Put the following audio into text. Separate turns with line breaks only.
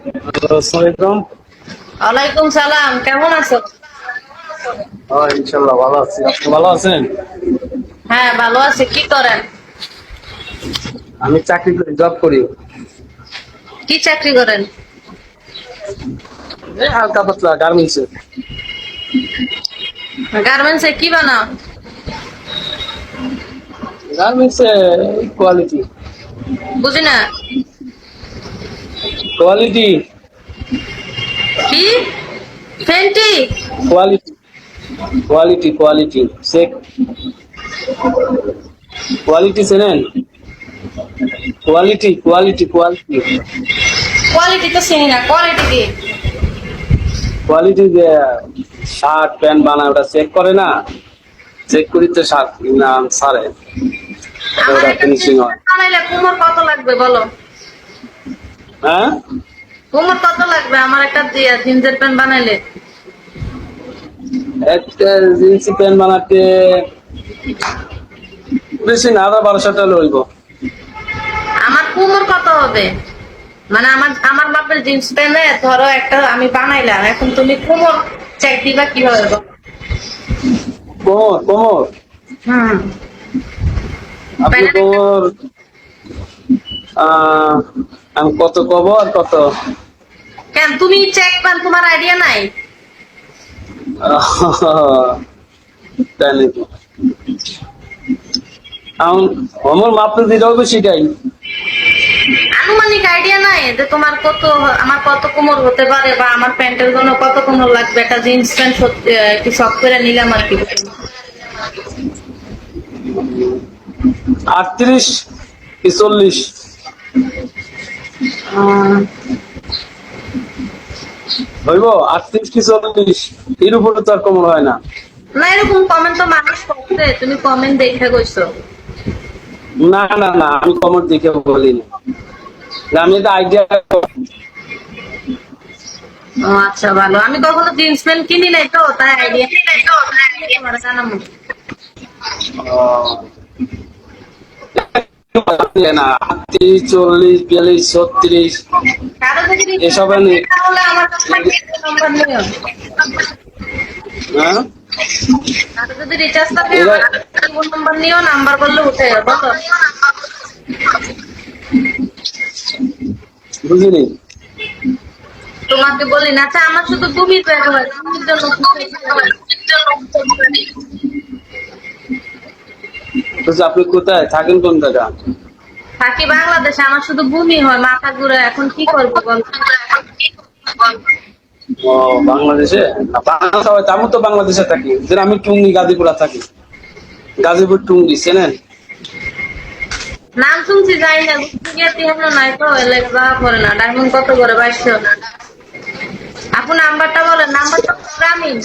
আসসালামাইকুম।
ওয়ালাইকুম সালাম, কেমন আছো?
হ্যাঁ, ইনশাল্লাহ ভালো আছি। আপনি ভালো আছেন?
হ্যাঁ, ভালো আছি। কি করেন?
আমি চাকরি করি, জব করি।
কি চাকরি করেন?
এই হালকা পাতলা গার্মেন্টসে।
গার্মেন্টসে কি বানাও?
গার্মেন্টসে কোয়ালিটি।
বুঝি না।
কোয়ালিটি।
কি? ফেন্টি?
Quality. Quality quality check. Quality চেনেন? Quality quality quality.
কোয়ালিটি তো চিনি না, কোয়ালিটি কি?
কোয়ালিটি যে শার্ট প্যান্ট বানায় ওটা চেক করে না, চেক করি তো শার্ট নাম সারে
আমার
ওটা
একটা
ফিনিশিং
জিন্স
হয়।
প্যান্ট বানাইলে কুমোর কত লাগবে বলো?
হ্যাঁ,
কুমোর কত লাগবে আমার একটা জিন্সের প্যান্ট বানাইলে?
একটা জিন্সি প্যান্ট বানাতে বেশি না, 1200 টাকা লইব।
আমার কুমোর কত হবে? মানে আমার আমার বাপের জিন্স প্যান্টে ধরো একটা আমি বানাইলাম, এখন তুমি কুমোর চেক দিবা কিভাবে বলো?
কোমর কোমর
হুম।
আপনি
প্যান্টের একটা-
কোমর আহ আমি কত কব আর কত
কেন তুমি চেক পান, তোমার আইডিয়া নাই?
তাই নাকি? আমার মাপতে দিলেও বেশিটাই।
আনুমানিক আইডিয়া নাই যে তোমার কত, আমার কত কোমর হতে পারে বা আমার প্যান্টের জন্য কত কোমর লাগবে? একটা জিন্স প্যান্ট একটু শখ করে নিলাম আর কি।
38 কি 40? হইব 38 কি 40, এর উপরে তো আর কোমর হয় না।
না, এরকম কমেন্ট তো মানুষ করছে, তুমি কমেন্ট দেখে কইছো।
না না না, আমি কোমর দেখে বলিনি, আমি এটা আইডিয়া।
ও আচ্ছা, ভালো। আমি কখনো জিন্স প্যান্ট কিনি নাই তো, তাই আইডিয়া জানাবো।
না 38 40 42 36
কারো যদি রিচার্জ
এসব
থাকে তাহলে আমার কাছ থেকে নাম্বার নিও।
হ্যাঁ,
কারো যদি রিচার্জ থাকে
এরা
আমার ফোন নাম্বার নিও, নাম্বার বললে উঠে বলো।
বুঝিনি।
তোমাকে বলি না। আচ্ছা, আমার শুধু তুমি বের হয়, তুমির জন্য
বলছি, আপনি কোথায় থাকেন, কোন জায়গা?
থাকি বাংলাদেশে। আমার শুধু বমি হয়, মাথা ঘুরে, এখন কি করবো বল?
ও, বাংলাদেশে? না, বাংলা সবাই তো, আমি তো বাংলাদেশে থাকি, যেন আমি টুঙ্গি গাজীপুরা থাকি। গাজীপুর টুঙ্গি চেনেন?
নাম শুনছি, যাই না, ঘুরতে গিয়ে তিহান্ন নাই তো, এলে যাওয়া পড়ে না। ডায়মন্ড কত করে? 2200। আপু নাম্বারটা বলেন, নাম্বারটা গ্রামীণ।